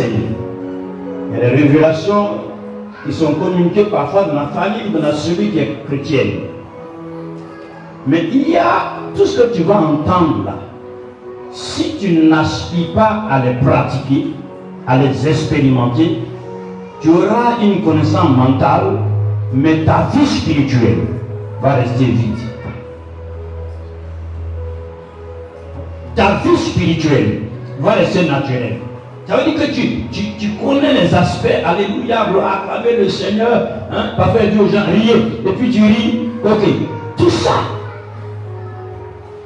enseigner. Il y a des révélations qui sont communiquées parfois dans la famille ou dans la celui qui est chrétienne. Mais il y a tout ce que tu vas entendre là. Si tu n'aspires pas à les pratiquer, à les expérimenter, tu auras une connaissance mentale, mais ta vie spirituelle va rester vide. Ta vie spirituelle va rester naturelle. Ça veut dire que tu connais les aspects, alléluia, acclamer le Seigneur, hein, parfois dire aux gens, riez, et puis tu ris, ok. Tout ça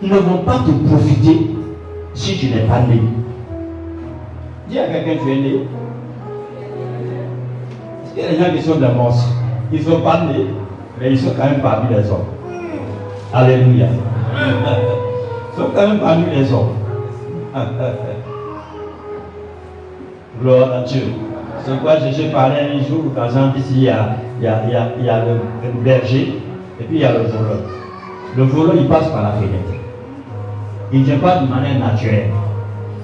ne vont pas te profiter si tu n'es pas né. Dis à quelqu'un, tu es né. Il y a des gens qui sont de la mort. Ils ne sont pas nés, mais ils sont quand même parmi les hommes. Alléluia. Ils sont quand même parmi les hommes. Gloire à Dieu. C'est quoi Jésus parlait un jour, par exemple, ici, il y a le berger, et puis il y a le voleur. Le voleur, il passe par la fenêtre. Il ne vient pas de manière naturelle.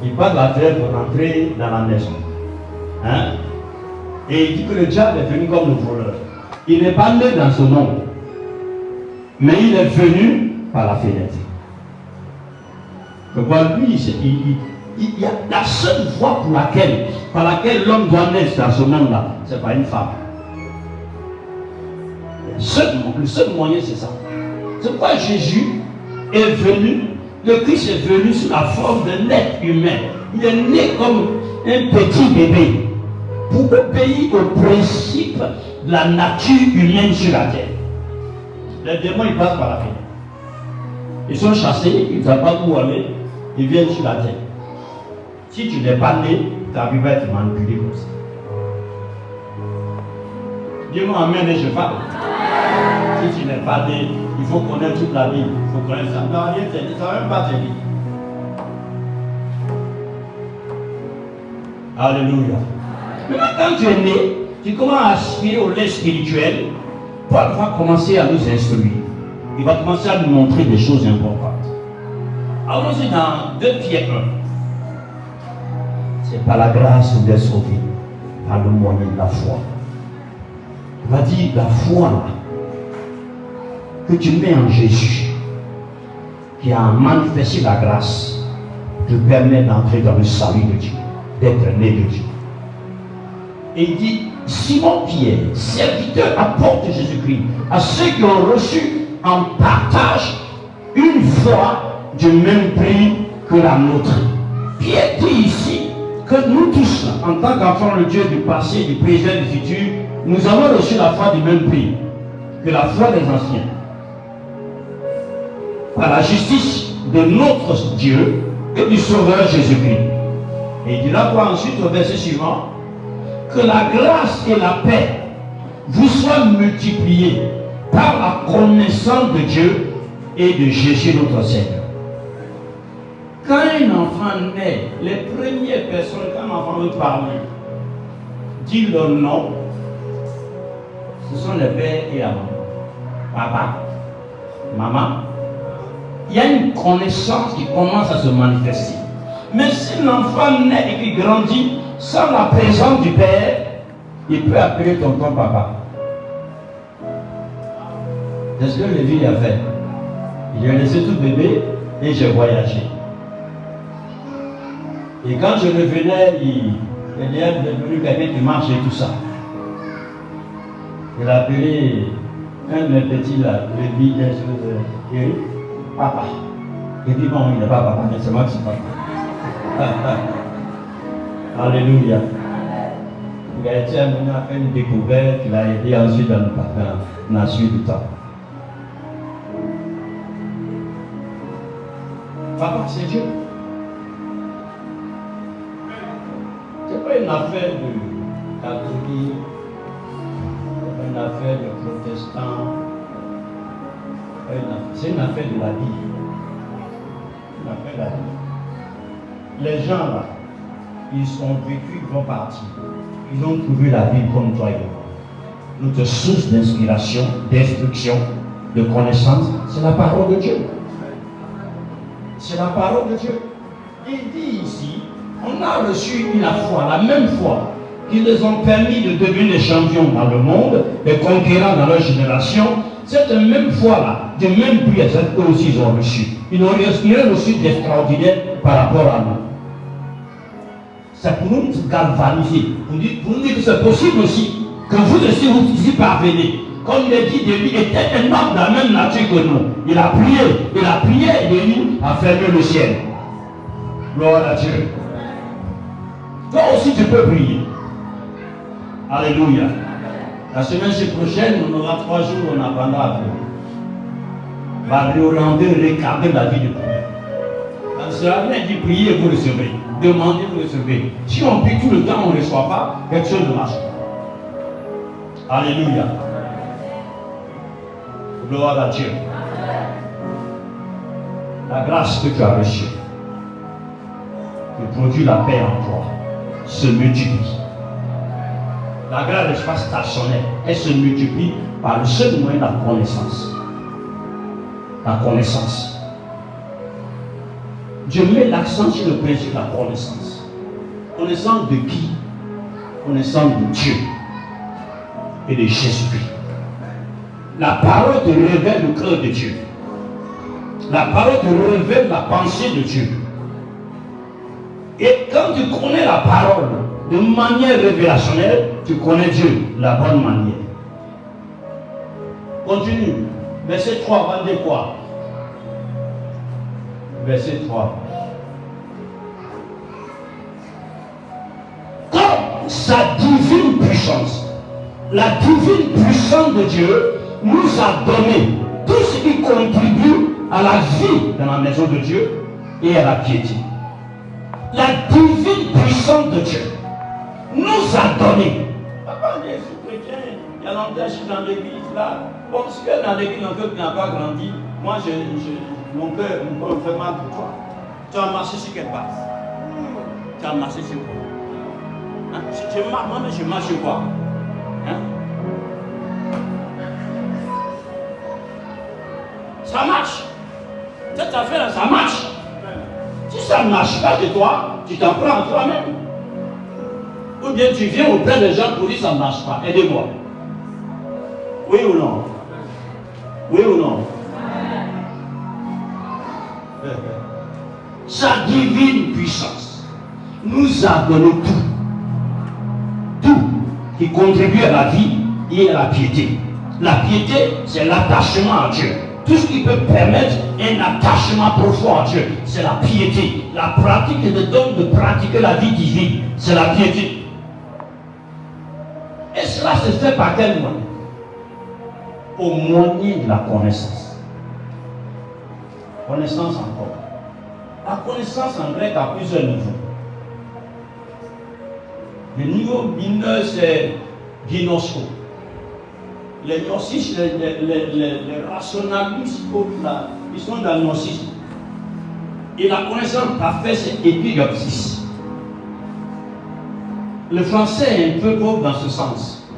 Il passe la fenêtre pour entrer dans la maison. Hein? Et il dit que le diable est venu comme le voleur. Il n'est pas né dans ce monde, mais il est venu par la fenêtre. Donc lui, il y a la seule voie par laquelle l'homme doit naître dans ce monde-là, c'est pas une femme. Le seul moyen, c'est ça. C'est pourquoi Jésus est venu, le Christ est venu sous la forme d'un être humain. Il est né comme un petit bébé pour obéir au principe de la nature humaine sur la terre. Les démons, ils passent par la fenêtre. Ils sont chassés, ils ne savent pas où aller, ils viennent sur la terre. Si tu n'es pas né, ta vie va être manipulée comme ça. Dis-moi amen et je parle. Si tu n'es pas né, il faut connaître toute la Bible. Il faut connaître ça. Non, rien t'aider, ça ne va même pas t'aider. Alléluia. Maintenant, quand tu es né, tu commences à aspirer au lait spirituel. Paul va commencer à nous instruire. Il va commencer à nous montrer des choses importantes. Allons-y dans 2 Pierre 1. C'est par la grâce que vous êtes sauvés, par le moyen de la foi. Il va dire la foi là, que tu mets en Jésus, qui a manifesté la grâce, te permet d'entrer dans le salut de Dieu, d'être né de Dieu. Et il dit, Simon Pierre, serviteur, apôtre de Jésus-Christ, à ceux qui ont reçu en partage une foi du même prix que la nôtre. Pierre dit ici que nous tous, en tant qu'enfants de Dieu du passé, du présent et du futur, nous avons reçu la foi du même prix que la foi des anciens. Par la justice de notre Dieu et du Sauveur Jésus-Christ. Et il dit là quoi ensuite au verset suivant, que la grâce et la paix vous soient multipliées par la connaissance de Dieu et de Jésus notre Seigneur. Quand un enfant naît, les premières personnes, quand un enfant veut parler, dit leur nom, ce sont le père et la maman. Papa, maman. Il y a une connaissance qui commence à se manifester. Mais si l'enfant naît et qu'il grandit sans la présence du père, il peut appeler tonton papa. C'est ce que Lévi a fait. Il a laissé tout bébé et j'ai voyagé. Et quand je revenais, il est devenu quelqu'un qui marche et tout ça. Il a appelé un de mes petits là, Lévi, Eric, papa. Il dit non, il n'est pas papa, mais c'est moi qui suis papa. Alléluia. Il a été amené à faire une découverte, il a aidé ensuite dans la suite du temps. Papa, c'est Dieu. C'est pas une affaire de catholique, c'est pas une affaire de protestant, c'est une affaire de la vie. Une affaire de la vie. Les gens là, ils sont vécus, ils vont partir. Ils ont trouvé la vie comme toi et moi. Notre source d'inspiration, d'instruction, de connaissance, c'est la parole de Dieu. C'est la parole de Dieu. Il dit ici On a reçu la foi, la même foi, qui les ont permis de devenir des champions dans le monde, des conquérants dans leur génération. Cette même foi-là, de même prière, eux aussi ils ont reçu. Ils n'ont rien reçu d'extraordinaire par rapport à nous. C'est pour nous galvaniser, pour nous dire que c'est possible aussi, que vous aussi vous y parvenez. Comme il est dit de lui, était un homme de la même nature que nous. Il a prié, et la prière de lui a fermé le ciel. Gloire à Dieu. Toi aussi tu peux prier. Alléluia. La semaine prochaine, on aura 3 jours, on apprendra à prier. Va réorienter, regarder la vie de prière. Quand cela vient dit prier, vous recevez. Demandez, vous recevez. Si on prie tout le temps, on ne reçoit pas, quelque chose ne marche pas. Alléluia. Gloire à Dieu. La grâce que tu as reçue, qui produit la paix en toi, se multiplie. La grâce n'est pas stationnelle, elle se multiplie par le seul moyen de la connaissance. La connaissance. Dieu met l'accent sur le principe de la connaissance. Connaissance de qui? Connaissance de Dieu et de Jésus-Christ. La parole te révèle le cœur de Dieu. La parole te révèle la pensée de Dieu. Et quand tu connais la parole de manière révélationnelle, tu connais Dieu de la bonne manière. Continue. Verset 3, va dire quoi? Verset 3. Comme sa divine puissance, la divine puissance de Dieu nous a donné tout ce qui contribue à la vie dans la maison de Dieu et à la piété. La divine puissance de Dieu nous a donné. Papa, je suis chrétien, il y a longtemps, je suis dans l'église là. Bon, parce que dans l'église, mon cœur n'a pas grandi. Moi, mon cœur me fait mal pour toi. Tu as marché sur quelle base? Tu as marché sur quoi? Hein? Moi, je marche sur quoi? Hein? Ça marche. Cette affaire-là, ça marche. Si ça ne marche pas de toi, tu t'en prends à toi-même. Ou bien tu viens auprès des gens pour dire ça ne marche pas. Aidez-moi. Oui ou non? Oui ou non? Sa divine puissance nous a donné tout. Tout qui contribue à la vie et à la piété. La piété, c'est l'attachement à Dieu. Tout ce qui peut permettre un attachement profond à Dieu, c'est la piété. La pratique de donne de pratiquer la vie divine, c'est la piété. Et cela se fait par quel moyen? Au moyen de la connaissance. Connaissance encore. La connaissance en grec a plusieurs niveaux. Le niveau mineur, c'est ginosko. Les gnosis, les rationalistes, ils sont dans le gnosis. Et la connaissance parfaite, c'est épigopsis. Le français est un peu pauvre dans ce sens.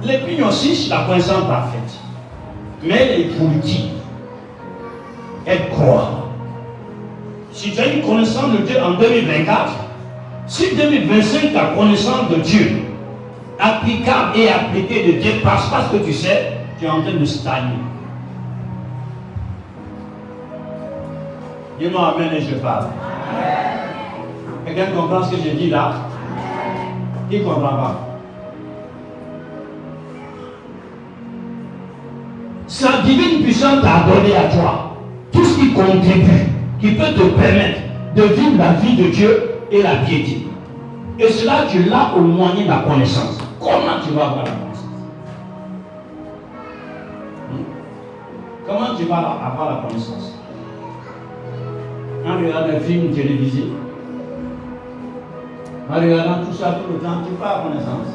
L'épignosis, la connaissance parfaite. Mais elle est politique. Elle croit. Si tu as une connaissance de Dieu en 2024, si 2025 ta connaissance de Dieu applicable et appliquée de Dieu parce que tu sais, tu es en train de stagner. Dis-moi amen et je parle. Quelqu'un comprend ce que je dis là? Qui ne comprend pas? Sa divine puissance t'a donné à toi tout ce qui contribue, qui peut te permettre de vivre la vie de Dieu et la piété. Et cela, tu l'as au moyen de la connaissance. Comment tu vas avoir la connaissance? Comment tu vas avoir la connaissance? En regardant un film télévisé, en regardant tout ça tout le temps, tu vas avoir la connaissance.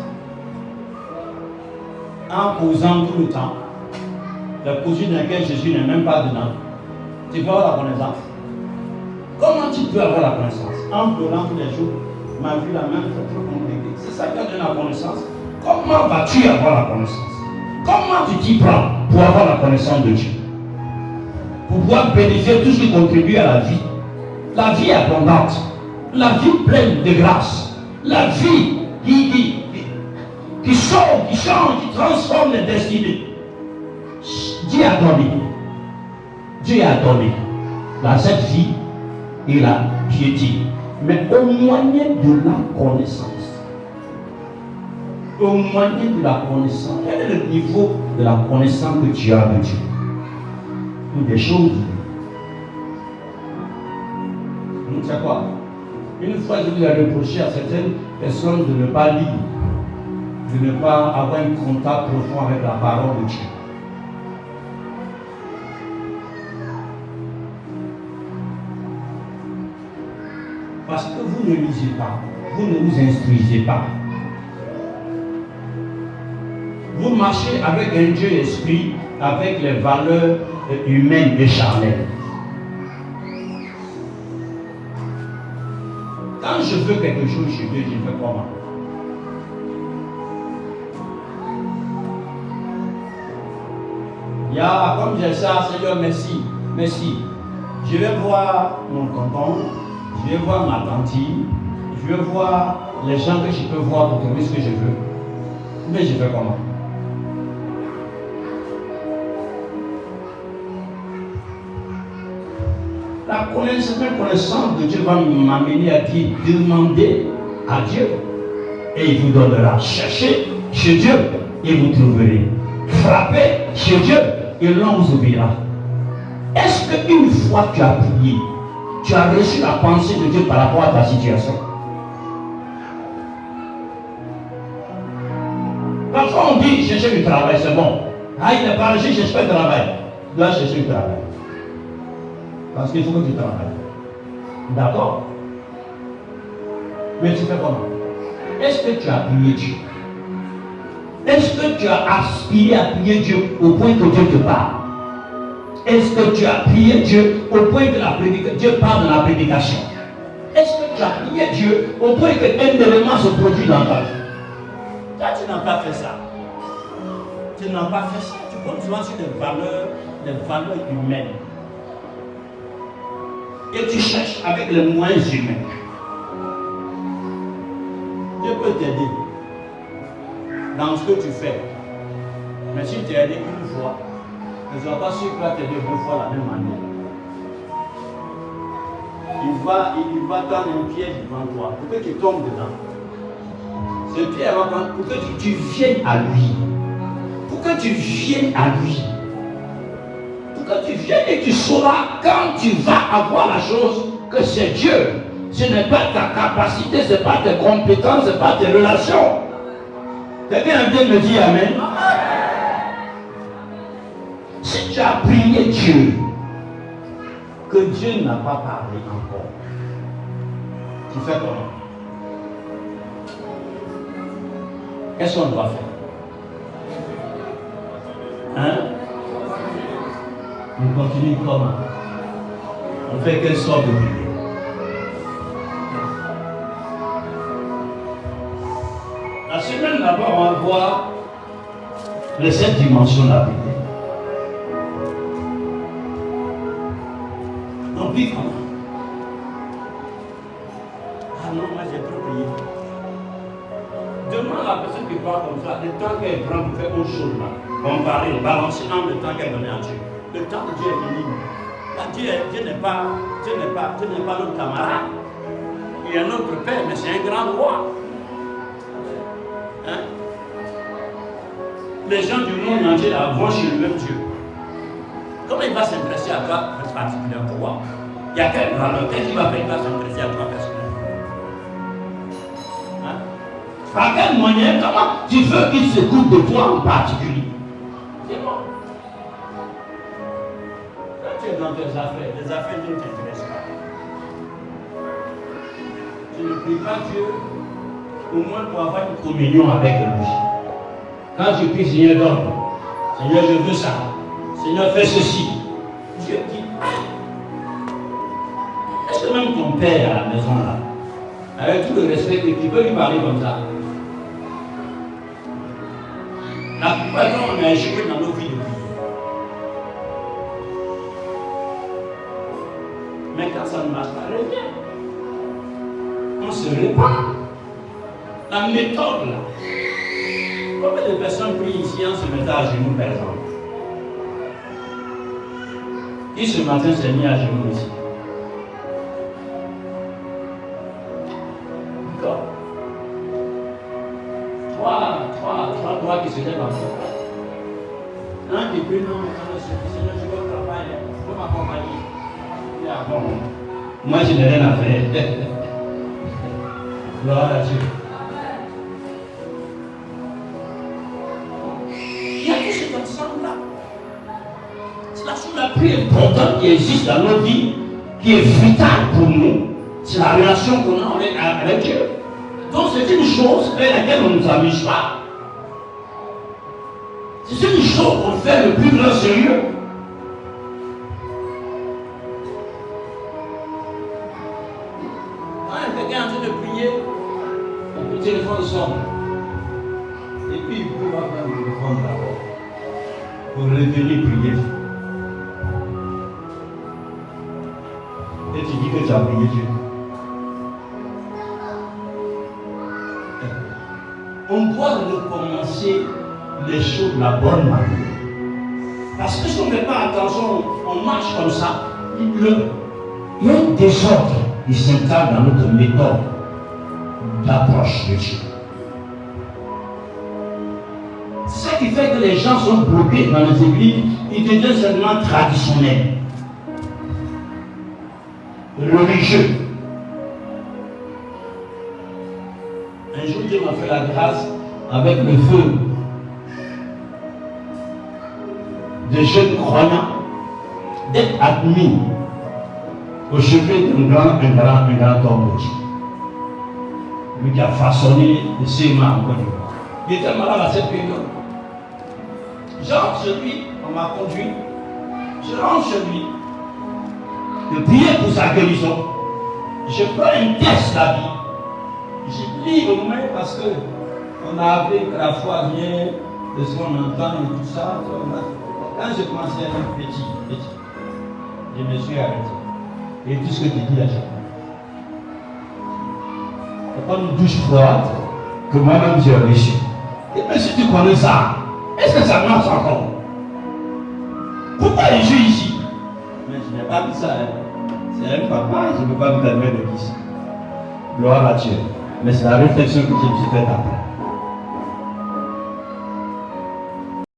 En posant tout le temps, la position dans laquelle Jésus n'est même pas dedans, tu vas avoir la connaissance. Comment tu peux avoir la connaissance? En pleurant tous les jours, ma vie la même, c'est trop compliqué. C'est ça qui a donné la connaissance. Comment vas-tu avoir la connaissance? Comment tu t'y prends pour avoir la connaissance de Dieu? Pour pouvoir bénéficier de tout ce qui contribue à la vie abondante. La vie pleine de grâce. La vie qui sauve, qui change, qui transforme les destinées. Dieu a donné. Dieu a donné dans cette vie et la piété. Mais au moyen de la connaissance. Au moyen de la connaissance. Quel est le niveau de la connaissance que tu as de Dieu? Toutes des choses. C'est quoi? Une fois, je vous ai reproché à certaines personnes de ne pas lire, de ne pas avoir un contact profond avec la parole de Dieu. Parce que vous ne lisez pas, vous ne vous instruisez pas. Vous marchez avec un Dieu esprit, avec les valeurs humaines et charnelles. Quand je veux quelque chose chez Dieu, je fais comment? Il y a, comme j'ai ça, Seigneur, merci, merci. Je vais voir mon tonton, je vais voir ma tante, je vais voir les gens que je peux voir pour trouver ce que je veux. Mais je fais comment? La connaissance de Dieu va m'amener à dire, demandez à Dieu et il vous donnera. Cherchez chez Dieu et vous trouverez. Frappez chez Dieu et l'on vous oubliera. Est-ce qu'une fois tu as prié, tu as reçu la pensée de Dieu par rapport à ta situation? Parfois on dit chercher du travail, c'est bon. Ah, il n'est pas reçu, je cherche pas de travail. Tu dois chercher du travail. Parce qu'il faut que tu travailles. D'accord? Mais tu fais comment? Est-ce que tu as prié Dieu? Est-ce que tu as aspiré à prier Dieu au point que Dieu te parle? Est-ce que tu as prié Dieu au point que Dieu parle dans la prédication? Est-ce que tu as prié Dieu au point qu'un élément se produit dans ta vie? Toi, tu n'as pas fait ça. Tu n'as pas fait ça. Tu comptes souvent sur des valeurs humaines. Et tu cherches avec les moyens humains. Dieu peut t'aider dans ce que tu fais. Mais si tu es aidé une fois, ne sois pas sûr qu'il va t'aider deux fois la même manière. Il va tendre un piège devant toi pour que tu tombes dedans. Ce piège va prendre pour que tu viennes à lui. Pour que tu viennes à lui. Que tu viennes et tu sauras quand tu vas avoir la chose que c'est Dieu. Ce n'est pas ta capacité, ce n'est pas tes compétences, ce n'est pas tes relations. Quelqu'un vient me dire Amen. Si tu as prié Dieu, que Dieu n'a pas parlé encore, tu fais comment? Qu'est-ce qu'on doit faire? Hein? On continue comment? On fait quelle sorte de prière? La semaine là-bas, on va voir les 7 dimensions de la prière. On prie comment? Ah non, moi j'ai trop prié. Demande à la personne qui parle comme ça, le temps qu'elle prend pour faire autre chose là. On va parler, balancer dans le temps qu'elle donne à Dieu. Le temps de Dieu est minime. Dieu n'est pas notre camarade. Il est notre Père, mais c'est un grand roi. Hein? Les gens du monde entier vont chez le même Dieu. Comment il va s'intéresser à toi particulièrement? Pourquoi? Il y a quelle valeur? Qu'est-ce qu'il va faire? Il va s'intéresser à toi personnellement. Hein? Par quel moyen? Comment tu veux qu'il s'écoute de toi en particulier? C'est bon. Dans tes affaires, les affaires ne t'intéressent pas. Tu ne pries pas Dieu au moins pour avoir une communion avec lui. Quand tu pries, Seigneur, donne. Seigneur, je veux ça. Seigneur, fais ceci. Dieu dit, est-ce que même ton père à la maison là, avec tout le respect que tu peux lui parler comme ça? La plupart du temps, on est échoué dans nos vies de vie. Mais quand ça ne marche pas, reviens. on se répand. La méthode là. Combien de personnes prient ici en se mettant à genoux, par exemple? Qui ce matin s'est mis à genoux ici? D'accord. Trois qui se lèvent en fait. Un qui prie, non, Seigneur, je veux travailler, je veux m'accompagner. Il est à bon. Moi, je n'ai rien à faire. Gloire à Dieu. Il y a tout cet ensemble-là. C'est la chose la plus importante qui existe dans nos vies, qui est vitale pour nous. C'est la relation qu'on a avec Dieu. Donc c'est une chose avec laquelle on ne nous amuse pas. C'est une chose qu'on fait le plus grand sérieux. Quand quelqu'un est en train de prier, le téléphone sonne. Et puis il peut pas faire le téléphone d'abord. Pour revenir prier. Et tu dis que tu as prié Dieu. On doit recommencer les choses de la bonne manière. Parce que si on ne fait pas attention, on marche comme ça, il y a un désordre qui s'installe dans notre méthode d'approche de Dieu. C'est ça qui fait que les gens sont bloqués dans les églises, ils deviennent seulement traditionnels, religieux. Un jour, Dieu m'a fait la grâce avec le feu de jeunes croyants d'être admis au chevet d'un grand homme de Dieu. Lui qui a façonné le CMA en Côte d'Ivoire. Il était malade à cette période. J'entre chez lui, on m'a conduit. Je rentre chez lui. Je priais pour sa guérison. Je prends un test la vie. Je lis au moins parce que on a appris que la foi vient de ce qu'on entend et tout ça. Quand je commençais à être petit, je me suis arrêté. Et tout ce que tu dis à chaque fois. C'est pas une douche froide que moi-même j'ai reçu. Et mais si tu connais ça, est-ce que ça marche encore? Pourquoi je suis ici? Mais je n'ai pas dit ça. C'est un papa, je ne peux pas me permettre de dire ça. Gloire à Dieu. Mais c'est la réflexion que je me suis faite après.